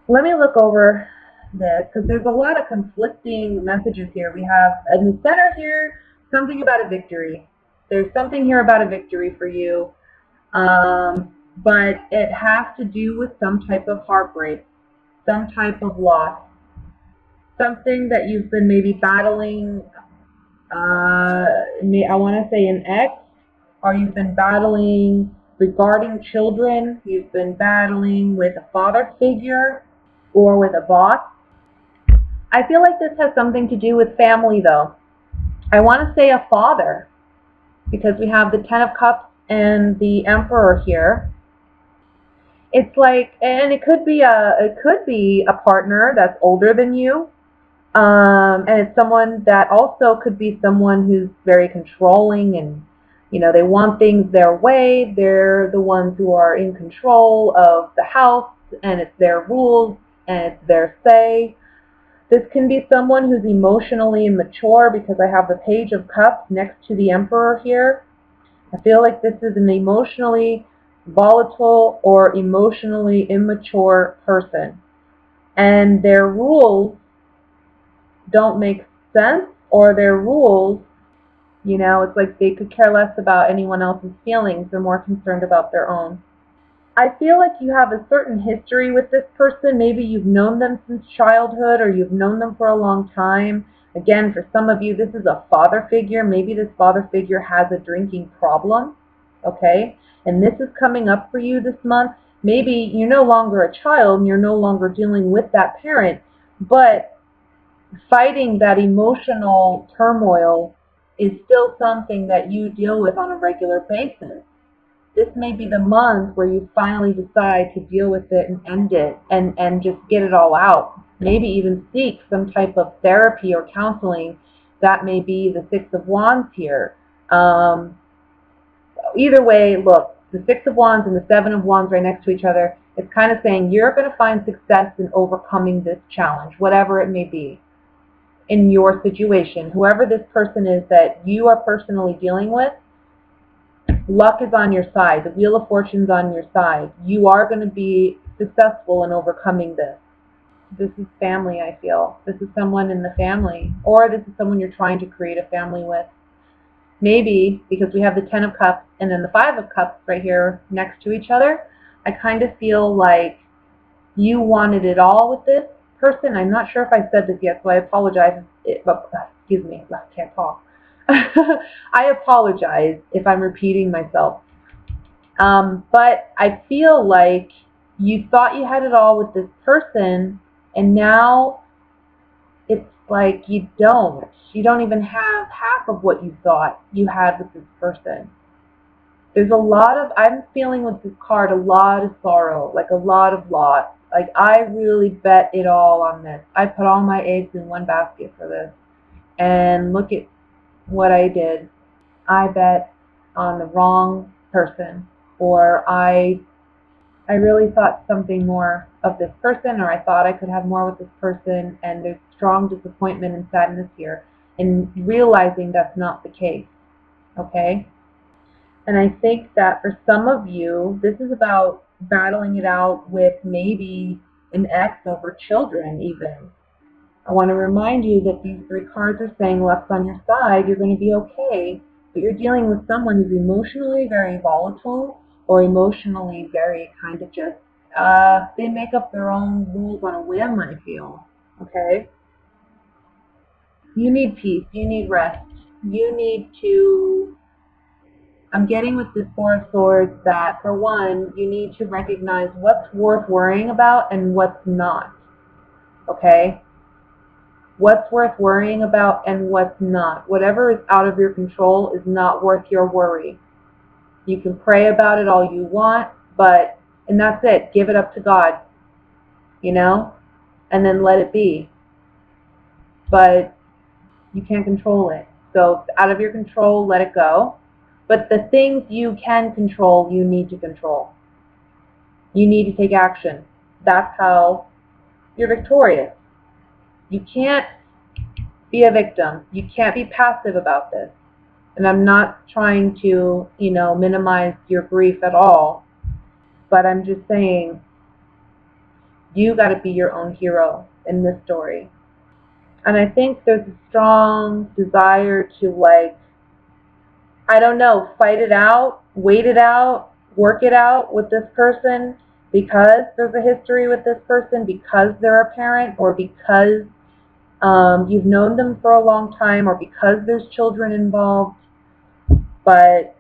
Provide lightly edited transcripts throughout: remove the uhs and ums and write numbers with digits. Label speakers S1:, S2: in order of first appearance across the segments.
S1: Let me look over this because there's a lot of conflicting messages here. We have in the center here something about a victory. There's something here about a victory for you, but it has to do with some type of heartbreak, some type of loss, something that you've been maybe battling. I want to say an ex, or you've been battling regarding children. You've been battling with a father figure or with a boss. I feel like this has something to do with family, though. I want to say a father, because we have the Ten of Cups and the Emperor here. It's like, and it could be a partner that's older than you, and it's someone that also could be someone who's very controlling, and they want things their way. They're the ones who are in control of the house, and it's their rules and it's their say. This can be someone who's emotionally immature, because I have the Page of Cups next to the Emperor here. I feel like this is an emotionally volatile or emotionally immature person, and their rules don't make sense, or their rules, it's like they could care less about anyone else's feelings. They're more concerned about their own. I feel like you have a certain history with this person. Maybe you've known them since childhood, or you've known them for a long time. Again, for some of you, this is a father figure. Maybe this father figure has a drinking problem, okay? And this is coming up for you this month. Maybe you're no longer a child and you're no longer dealing with that parent, but fighting that emotional turmoil is still something that you deal with on a regular basis. This may be the month where you finally decide to deal with it and end it, and just get it all out. Maybe even seek some type of therapy or counseling. That may be the Six of Wands here. Either way, look, the Six of Wands and the Seven of Wands right next to each other, it's kind of saying you're going to find success in overcoming this challenge, whatever it may be, in your situation. Whoever this person is that you are personally dealing with, luck is on your side. The Wheel of Fortune's on your side. You are going to be successful in overcoming this. This is family, I feel. This is someone in the family, or this is someone you're trying to create a family with. Maybe because we have the Ten of Cups and then the Five of Cups right here next to each other, I kind of feel like you wanted it all with this person. I'm not sure if I said this yet, so I apologize. Excuse me, I can't talk. I apologize if I'm repeating myself. But I feel like you thought you had it all with this person, and now it's like you don't. You don't even have half of what you thought you had with this person. There's a lot of, I'm feeling with this card, a lot of sorrow, like a lot of loss. Like, I really bet it all on this. I put all my eggs in one basket for this. And look at what I did. I bet on the wrong person, or I really thought something more of this person, or I thought I could have more with this person, and there's strong disappointment and sadness here, and realizing that's not the case, okay? And I think that for some of you, this is about battling it out with maybe an ex over children even. I want to remind you that these three cards are saying luck's on your side, you're going to be okay, but you're dealing with someone who's emotionally very volatile, or emotionally very kind of just, they make up their own rules on a whim, I feel, okay? You need peace, you need rest, you need to, I'm getting with this Four of Swords that, for one, you need to recognize what's worth worrying about and what's not, okay? What's worth worrying about and what's not. Whatever is out of your control is not worth your worry. You can pray about it all you want, and that's it. Give it up to God, and then let it be. But you can't control it. So if it's out of your control, let it go. But the things you can control, you need to control. You need to take action. That's how you're victorious. You can't be a victim. You can't be passive about this. And I'm not trying to, minimize your grief at all. But I'm just saying, You got to be your own hero in this story. And I think there's a strong desire to, like, I don't know, fight it out, wait it out, work it out with this person because there's a history with this person, because they're a parent, or because you've known them for a long time, or because there's children involved. But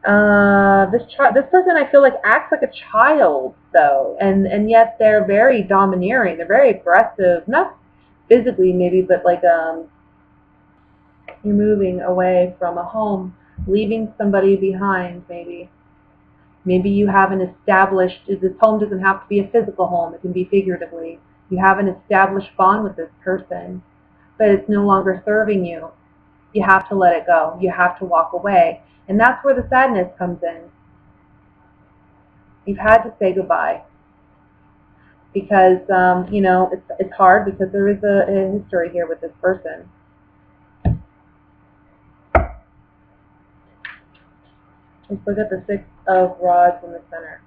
S1: this person, I feel like, acts like a child, though, and yet they're very domineering. They're very aggressive, not physically maybe, but like you're moving away from a home, leaving somebody behind, maybe. Maybe you have an established, this home doesn't have to be a physical home, it can be figuratively. You have an established bond with this person, but it's no longer serving you. You have to let it go. You have to walk away. And that's where the sadness comes in. You've had to say goodbye because, it's hard because there is a history here with this person. Let's look at the Six of Rods in the center.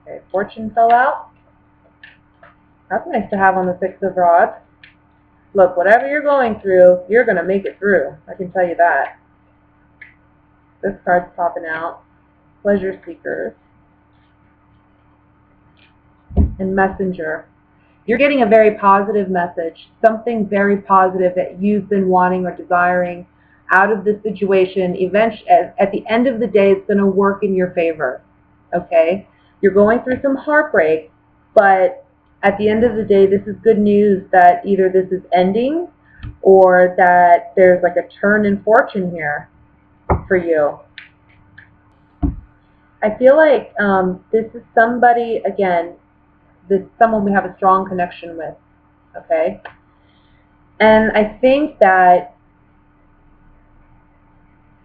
S1: Okay, Fortune fell out. That's nice to have on the Six of Rods. Look, whatever you're going through, you're going to make it through. I can tell you that. This card's popping out. Pleasure Seekers. And Messenger. You're getting a very positive message, something very positive that you've been wanting or desiring out of this situation. Eventually, at the end of the day, it's going to work in your favor, okay? You're going through some heartbreak, but at the end of the day, this is good news that either this is ending or that there's like a turn in fortune here for you. I feel like this is somebody, again, this is someone we have a strong connection with, okay? And I think that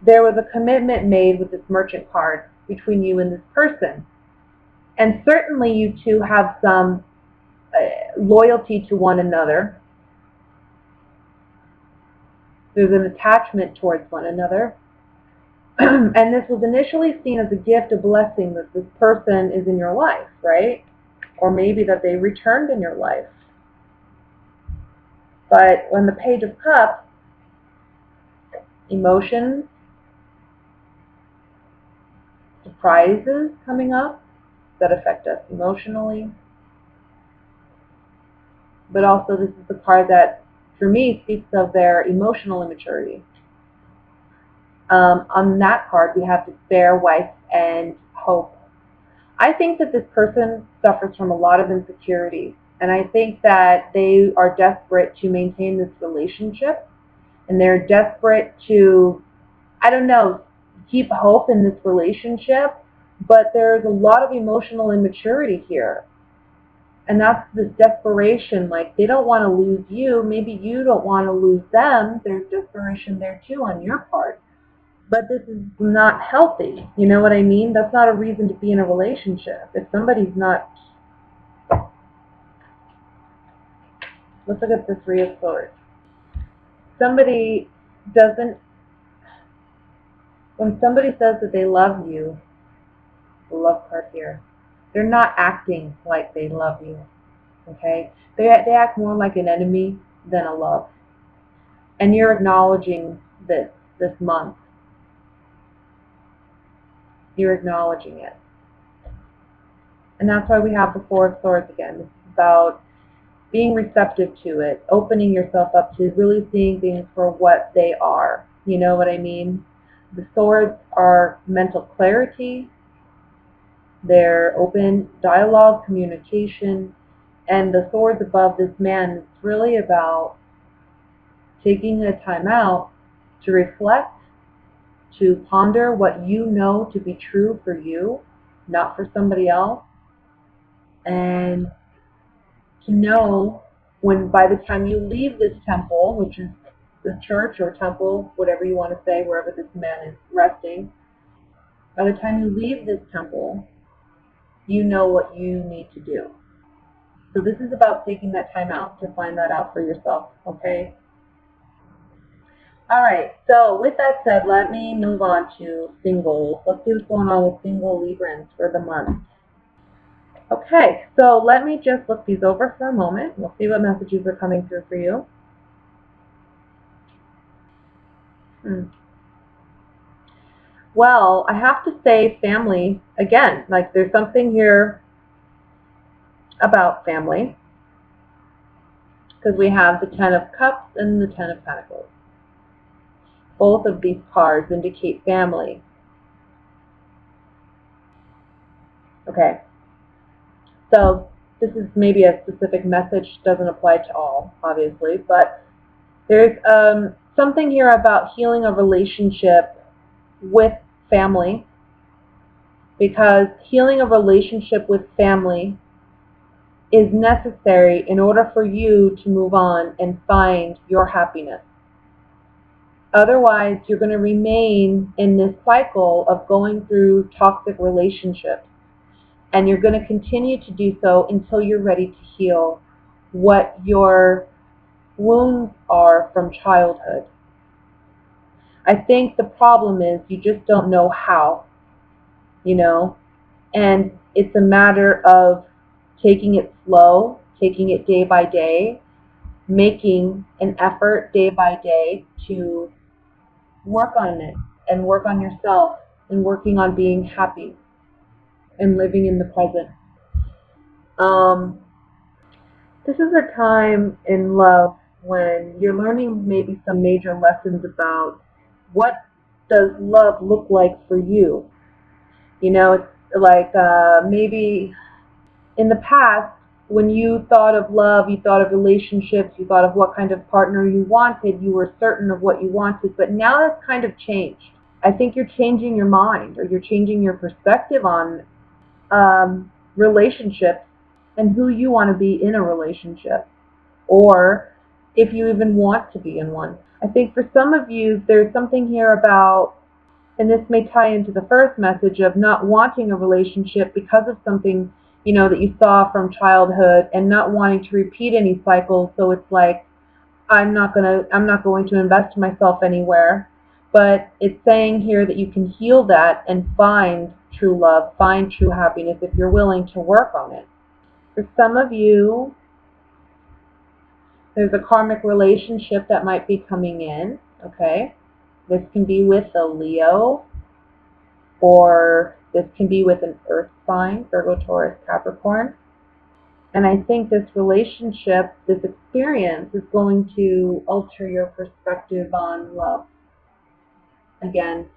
S1: there was a commitment made with this Merchant card between you and this person. And certainly you two have some loyalty to one another. There's an attachment towards one another. And this was initially seen as a gift, a blessing, that this person is in your life, right? Or maybe that they returned in your life. But when the Page of Cups, emotions, surprises coming up that affect us emotionally. But also this is the card that, for me, speaks of their emotional immaturity. On that card, we have despair, wife, and hope. I think that this person suffers from a lot of insecurity, and I think that they are desperate to maintain this relationship, and they're desperate to, I don't know, keep hope in this relationship, but there's a lot of emotional immaturity here. And that's this desperation, like they don't want to lose you, maybe you don't want to lose them. There's desperation there too on your part. But this is not healthy. You know what I mean? That's not a reason to be in a relationship. If somebody's not... Let's look at the Three of Swords. Somebody doesn't... When somebody says that they love you, the love card here, they're not acting like they love you. Okay? They act more like an enemy than a love. And you're acknowledging this month. You're acknowledging it. And that's why we have the Four of Swords again. This is about being receptive to it, opening yourself up to really seeing things for what they are. You know what I mean? The swords are mental clarity. They're open dialogue, communication. And the swords above this man is really about taking a time out to reflect, to ponder what you know to be true for you, not for somebody else, and to know when, by the time you leave this temple, which is the church or temple, whatever you want to say, wherever this man is resting, by the time you leave this temple, you know what you need to do. So this is about taking that time out to find that out for yourself, okay? All right, so with that said, let me move on to singles. Let's see what's going on with single Librans for the month. Okay, so let me just look these over for a moment. We'll see what messages are coming through for you. Well, I have to say family, again, like there's something here about family, because we have the Ten of Cups and the Ten of Pentacles. Both of these cards indicate family. Okay, so this is maybe a specific message, doesn't apply to all, obviously, but there's something here about healing a relationship with family, because healing a relationship with family is necessary in order for you to move on and find your happiness. Otherwise, you're going to remain in this cycle of going through toxic relationships. And you're going to continue to do so until you're ready to heal what your wounds are from childhood. I think the problem is you just don't know how, and it's a matter of taking it slow, taking it day by day, making an effort day by day to work on it and work on yourself and working on being happy and living in the present. This is a time in love when you're learning maybe some major lessons about what does love look like for you. It's like maybe in the past, when you thought of love, you thought of relationships, you thought of what kind of partner you wanted, you were certain of what you wanted, but now that's kind of changed. I think you're changing your mind, or you're changing your perspective on relationships and who you want to be in a relationship, or if you even want to be in one. I think for some of you, there's something here about, and this may tie into the first message of not wanting a relationship because of something, that you saw from childhood and not wanting to repeat any cycles. So it's like, I'm not going to invest myself anywhere. But it's saying here that you can heal that and find true love, find true happiness if you're willing to work on it. For some of you, there's a karmic relationship that might be coming in, okay? This can be with a Leo, or this can be with an earth sign, Virgo, Taurus, Capricorn. And I think this relationship, this experience, is going to alter your perspective on love. Again,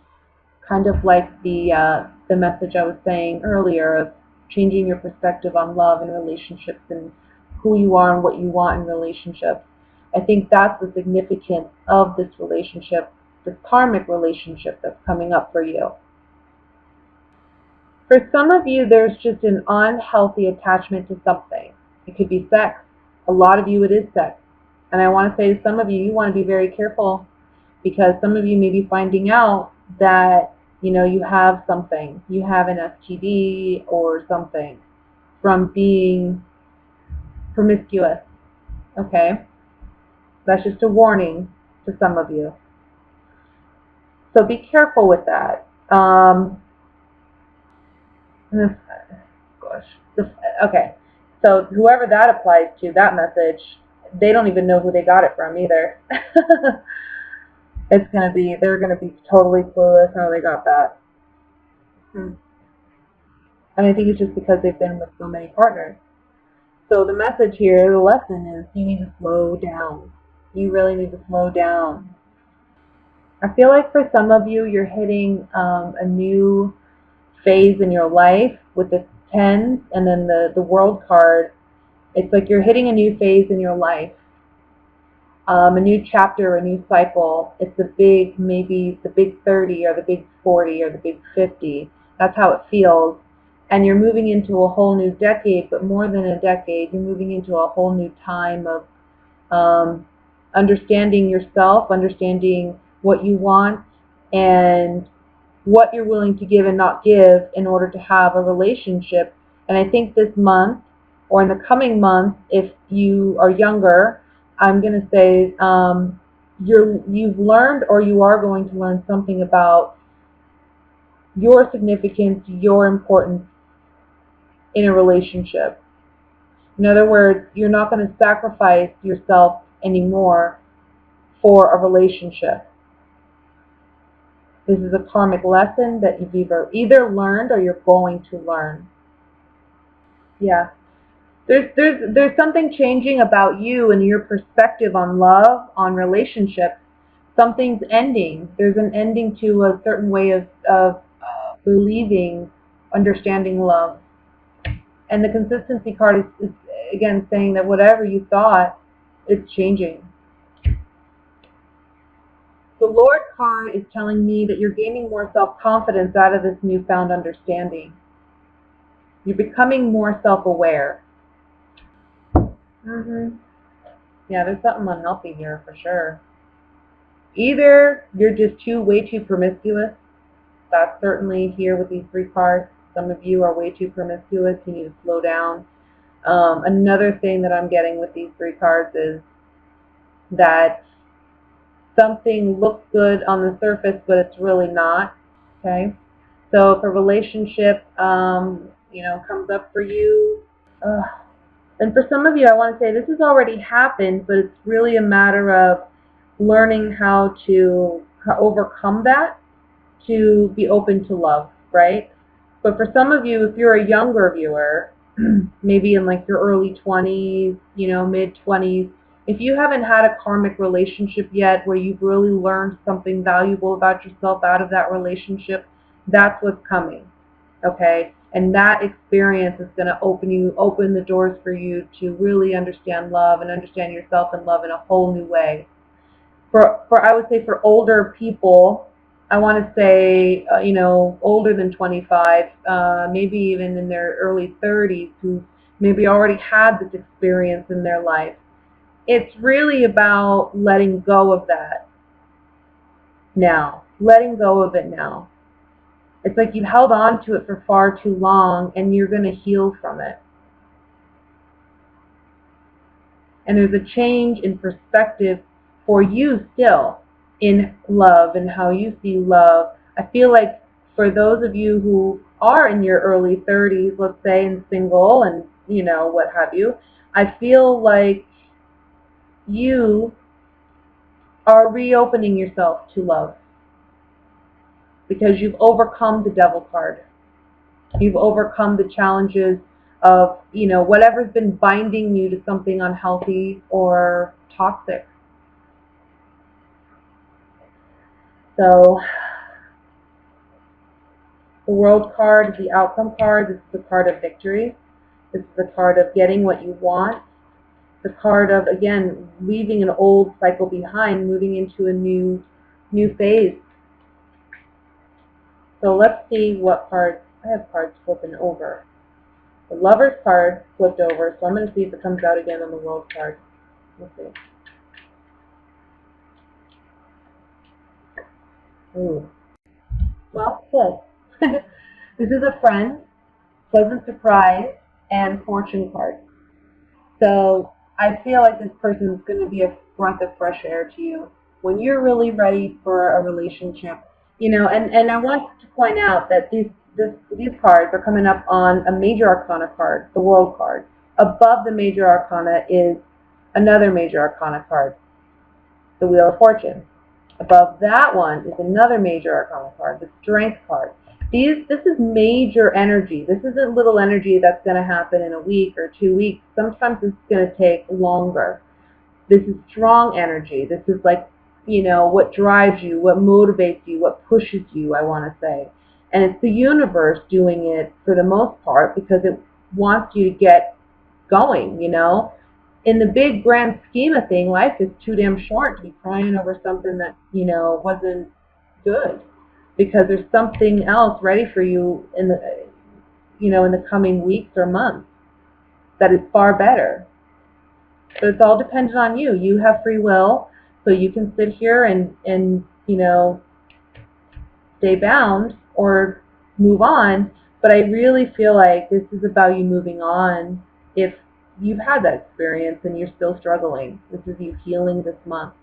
S1: kind of like the message I was saying earlier of changing your perspective on love and relationships and who you are and what you want in relationships. I think that's the significance of this relationship, this karmic relationship that's coming up for you. For some of you, there's just an unhealthy attachment to something. It could be sex. A lot of you, it is sex. And I want to say to some of you, you want to be very careful, because some of you may be finding out that, you have something. You have an STD or something from being promiscuous. Okay? That's just a warning to some of you. So be careful with that. Okay, so whoever that applies to, that message, they don't even know who they got it from either. They're gonna be totally clueless how they got that. And I think it's just because they've been with so many partners. So the message here, the lesson is, you need to slow down. You really need to slow down. I feel like for some of you, you're hitting a new phase in your life with the tens and then the world card. It's like you're hitting a new phase in your life, a new chapter, a new cycle. It's maybe the big 30 or the big 40 or the big 50. That's how it feels. And you're moving into a whole new decade, but more than a decade, you're moving into a whole new time of understanding yourself, understanding what you want, and what you're willing to give and not give in order to have a relationship. And I think this month, or in the coming month, if you are younger, I'm going to say you've learned, or you are going to learn something about your significance, your importance in a relationship. In other words, you're not going to sacrifice yourself anymore for a relationship. This is a karmic lesson that you've either learned or you're going to learn. Yeah. There's something changing about you and your perspective on love, on relationships. Something's ending. There's an ending to a certain way of believing, understanding love. And the consistency card is again saying that whatever you thought, it's changing. The Lord card is telling me that you're gaining more self-confidence out of this newfound understanding. You're becoming more self-aware. Yeah, there's something unhealthy here for sure. Either you're just way too promiscuous. That's certainly here with these 3 cards. Some of you are way too promiscuous. You need to slow down. Another thing that I'm getting with these 3 cards is that something looks good on the surface, but it's really not. Okay? So if a relationship, comes up for you, and for some of you, I want to say this has already happened, but it's really a matter of learning how to overcome that, to be open to love, right? But for some of you, if you're a younger viewer, maybe in like your early 20s, mid 20s, if you haven't had a karmic relationship yet where you've really learned something valuable about yourself out of that relationship, that's what's coming, okay? And that experience is going to open the doors for you to really understand love and understand yourself and love in a whole new way. I would say for older people, I want to say, older than 25, maybe even in their early 30s, who maybe already had this experience in their life. It's really about letting go of that now. Letting go of it now. It's like you held on to it for far too long, and you're going to heal from it. And there's a change in perspective for you still in love and how you see love. I feel like for those of you who are in your early 30s, let's say, and single and, what have you, I feel like you are reopening yourself to love because you've overcome the devil card. You've overcome the challenges of, whatever's been binding you to something unhealthy or toxic. So the World card is the outcome card. This is the card of victory. This is the card of getting what you want. The card of, again, leaving an old cycle behind, moving into a new phase. So let's see what cards. I have cards flipping over. The Lover's card flipped over, so I'm going to see if it comes out again on the World card. Let's see. Ooh. Well, good. This is a friend, pleasant surprise, and fortune card. So I feel like this person is going to be a breath of fresh air to you when you're really ready for a relationship. And I want to point out that these cards are coming up on a major arcana card, the World card. Above the major arcana is another major arcana card, the Wheel of Fortune. Above that one is another major arcana card, the Strength card. This is major energy. This isn't little energy that's going to happen in a week or 2 weeks. Sometimes it's going to take longer. This is strong energy. This is like, what drives you, what motivates you, what pushes you, I want to say. And it's the universe doing it for the most part because it wants you to get going, In the big grand scheme of things, life is too damn short to be crying over something that, wasn't good. Because there's something else ready for you in the coming weeks or months that is far better. So it's all dependent on you. You have free will, so you can sit here and stay bound or move on. But I really feel like this is about you moving on if you've had that experience and you're still struggling. This is you healing this month.